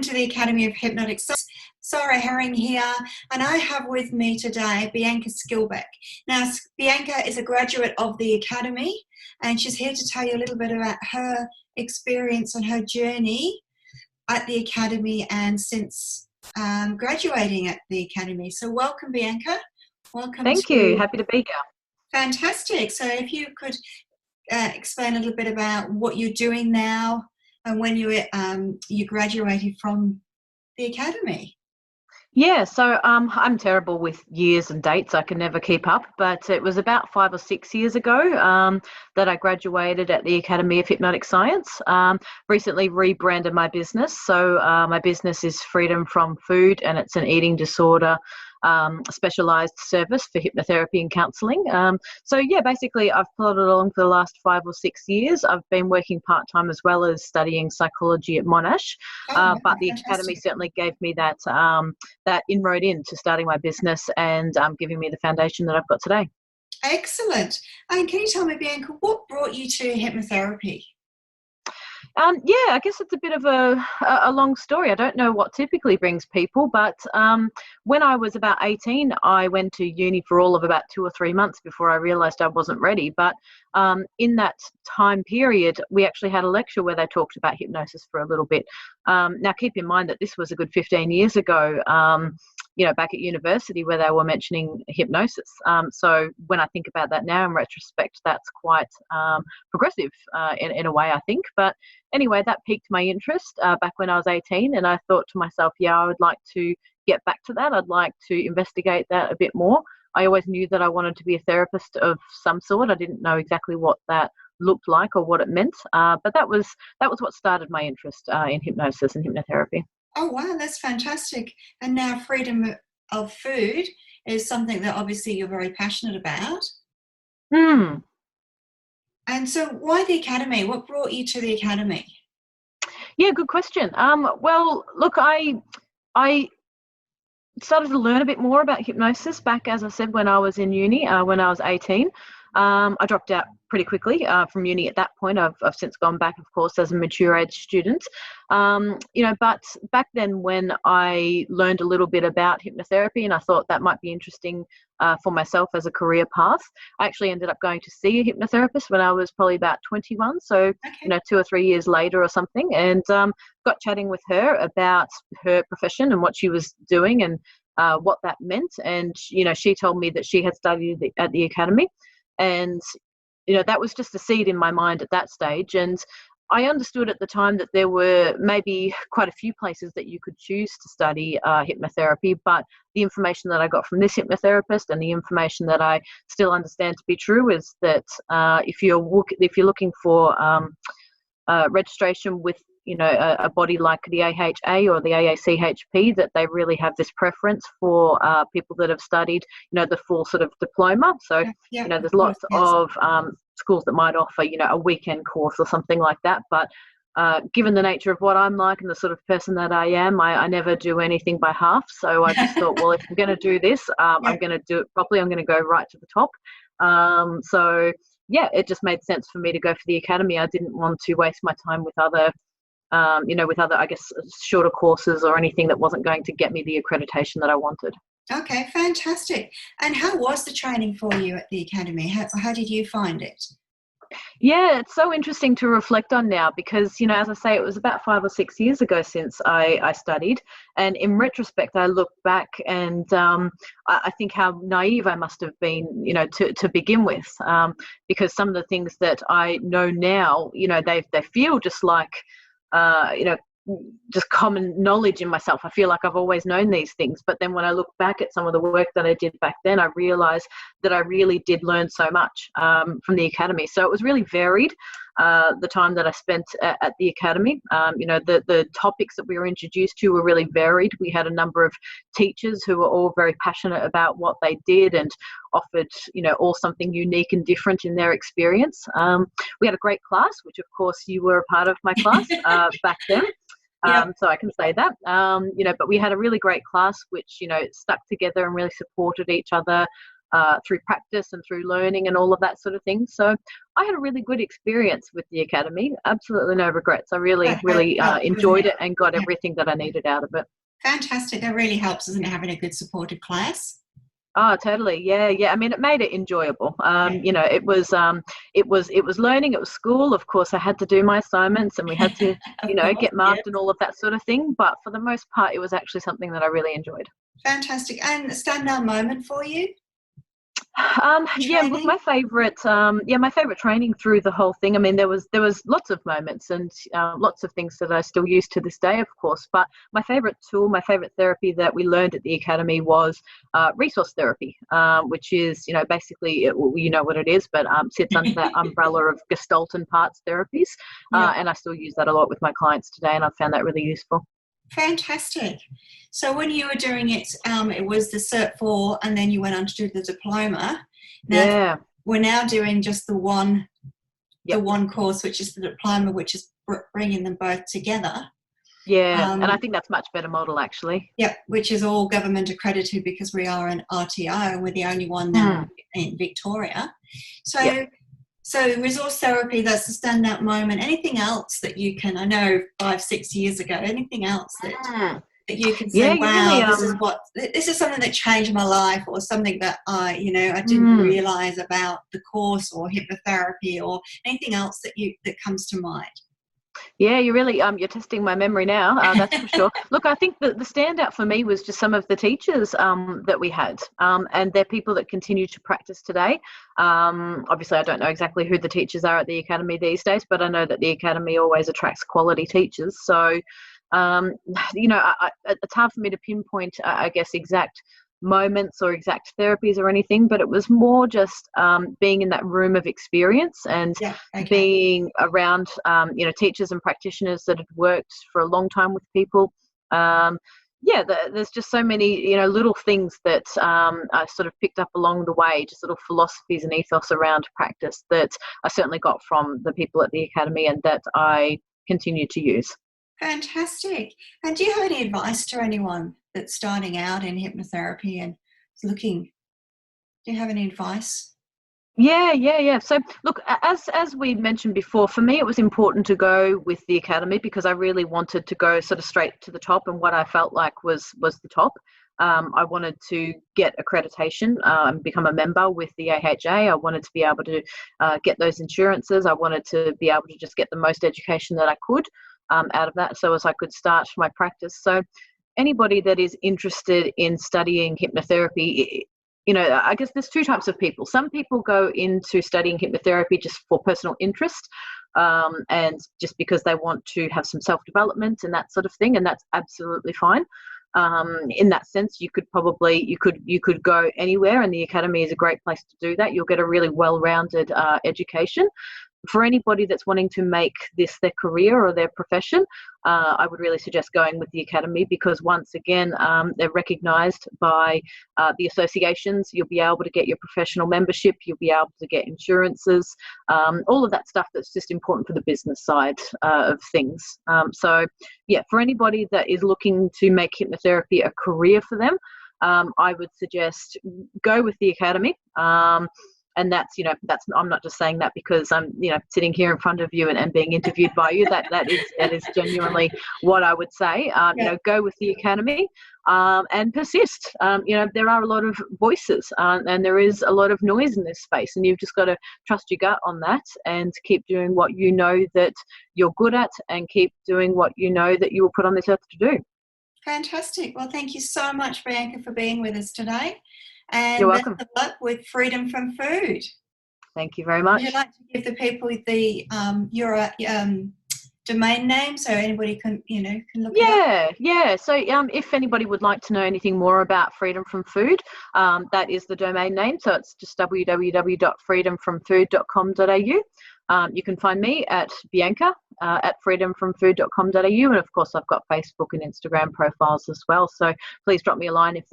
To the Academy of Hypnotic. Sara Herring here, and I have with me today Bianca Skilbeck. Now, Bianca is a graduate of the Academy, and she's here to tell you a little bit about her experience and her journey at the Academy and since graduating at the Academy. So welcome, Bianca. Welcome. Thank you. Happy to be here. Fantastic. So if you could explain a little bit about what you're doing now and when you graduated from the Academy. Yeah, so I'm terrible with years and dates. I can never keep up, but it was about 5 or 6 years ago that I graduated at the Academy of Hypnotic Science. Recently rebranded my business. So my business is Freedom from Food, and it's an eating disorder specialised service for hypnotherapy and counselling. So yeah, basically I've plodded along for the last 5 or 6 years. I've been working part-time as well as studying psychology at Monash. But the Academy certainly gave me that inroad into starting my business and giving me the foundation that I've got today. Excellent. And can you tell me, Bianca, what brought you to hypnotherapy? Yeah, I guess it's a bit of a long story. I don't know what typically brings people, but when I was about 18, I went to uni for all of about 2 or 3 months before I realised I wasn't ready. But in that time period, we actually had a lecture where they talked about hypnosis for a little bit. Now, keep in mind that this was a good 15 years ago, back at university where they were mentioning hypnosis. So when I think about that now in retrospect, that's quite progressive in a way, I think. But anyway, that piqued my interest back when I was 18, and I thought to myself, yeah, I would like to get back to that. I'd like to investigate that a bit more. I always knew that I wanted to be a therapist of some sort. I didn't know exactly what that looked like or what it meant, but that was what started my interest in hypnosis and hypnotherapy. Oh, wow, that's fantastic. And now freedom of food is something that obviously you're very passionate about. And so why the Academy? What brought you to the Academy? Yeah, good question. Well, look, I started to learn a bit more about hypnosis back, as I said, when I was in uni, when I was 18. I dropped out pretty quickly from uni at that point. I've since gone back, of course, as a mature age student. But back then when I learned a little bit about hypnotherapy and I thought that might be interesting for myself as a career path, I actually ended up going to see a hypnotherapist when I was probably about 21. So, okay. 2 or 3 years later or something, and got chatting with her about her profession and what she was doing and what that meant. And, she told me that she had studied at the Academy. And, that was just a seed in my mind at that stage. And I understood at the time that there were maybe quite a few places that you could choose to study hypnotherapy, but the information that I got from this hypnotherapist and the information that I still understand to be true is that if you're looking for registration with a body like the AHA or the AACHP, that they really have this preference for people that have studied, the full sort of diploma. So, there's lots of schools that might offer, a weekend course or something like that. But given the nature of what I'm like and the sort of person that I am, I never do anything by half. So I just thought, well, if I'm going to do this, I'm going to do it properly. I'm going to go right to the top. So, yeah, it just made sense for me to go for the Academy. I didn't want to waste my time with other I guess, shorter courses or anything that wasn't going to get me the accreditation that I wanted. Okay, fantastic. And how was the training for you at the Academy? How did you find it? Yeah, it's so interesting to reflect on now because, as I say, it was about 5 or 6 years ago since I studied. And in retrospect, I look back and I think how naive I must have been, to begin with, because some of the things that I know now, they feel just like, just common knowledge in myself. I feel like I've always known these things. But then when I look back at some of the work that I did back then, I realized that I really did learn so much from the Academy. So it was really varied, the time that I spent at the Academy. The topics that we were introduced to were really varied. We had a number of teachers who were all very passionate about what they did and offered, all something unique and different in their experience. We had a great class, which of course you were a part of my class back then. So I can say that, but we had a really great class which, stuck together and really supported each other. through practice and through learning and all of that sort of thing. So I had a really good experience with the Academy. Absolutely no regrets. I really, really enjoyed it and got everything that I needed out of it. Fantastic. That really helps, isn't it, having a good supported class? Oh, totally. Yeah. I mean, it made it enjoyable. It was learning. It was school. Of course, I had to do my assignments and we had to, get marked and all of that sort of thing. But for the most part, it was actually something that I really enjoyed. Fantastic. And a standout moment for you? Look, my favorite training through the whole thing. I mean, there was lots of moments and lots of things that I still use to this day, of course. But my favorite tool, my favorite therapy that we learned at the Academy was resource therapy, which is, basically, you know what it is, but sits under that umbrella of Gestalt and parts therapies. And I still use that a lot with my clients today, and I've found that really useful. Fantastic. So when you were doing it, it was the Cert 4 and then you went on to do the diploma. Now, we're now doing just the one course, which is the diploma, which is bringing them both together. Yeah, and I think that's much better model, actually. Yep, which is all government accredited because we are an RTO and we're the only one now in Victoria. So resource therapy, that's a standout moment. Anything else that you can, I know 5-6 years ago, anything else that you can say, wow, this is something that changed my life, or something that I didn't realize about the course or hypnotherapy, or anything else that comes to mind? Yeah, you really you're testing my memory now, that's for sure. Look, I think the standout for me was just some of the teachers that we had, and they're people that continue to practice today. Obviously, I don't know exactly who the teachers are at the Academy these days, but I know that the Academy always attracts quality teachers. So, it's hard for me to pinpoint, I guess, exact moments or exact therapies or anything, but it was more just being in that room of experience and being around teachers and practitioners that had worked for a long time with people. There's just so many little things that I sort of picked up along the way, just little philosophies and ethos around practice that I certainly got from the people at the Academy and that I continue to use. Fantastic. And do you have any advice to anyone that's starting out in hypnotherapy and looking? Do you have any advice? Yeah. So look, as we mentioned before, for me it was important to go with the Academy because I really wanted to go sort of straight to the top, and what I felt like was the top. I wanted to get accreditation and become a member with the AHA. I wanted to be able to get those insurances. I wanted to be able to just get the most education that I could out of that, so as I could start my practice. So anybody that is interested in studying hypnotherapy, I guess there's two types of people. Some people go into studying hypnotherapy just for personal interest and just because they want to have some self-development and that sort of thing, and that's absolutely fine. In that sense, you could go anywhere, and the Academy is a great place to do that. You'll get a really well-rounded education. For anybody that's wanting to make this their career or their profession, I would really suggest going with the Academy because once again, they're recognised by the associations. You'll be able to get your professional membership. You'll be able to get insurances, all of that stuff that's just important for the business side of things. For anybody that is looking to make hypnotherapy a career for them, I would suggest go with the Academy. And that's I'm not just saying that because I'm sitting here in front of you and being interviewed by you. That is genuinely what I would say. Go with the Academy and persist. There are a lot of voices and there is a lot of noise in this space, and you've just got to trust your gut on that and keep doing what you know that you're good at, and keep doing what you know that you were put on this earth to do. Fantastic. Well, thank you so much, Bianca, for being with us today. And you're welcome. best of luck with Freedom from Food. Thank you very much. Would you like to give the people the your domain name so anybody can look it up? Yeah. So if anybody would like to know anything more about Freedom from Food, that is the domain name. So it's just www.freedomfromfood.com.au. You can find me at Bianca at freedomfromfood.com.au, and of course I've got Facebook and Instagram profiles as well. So please drop me a line if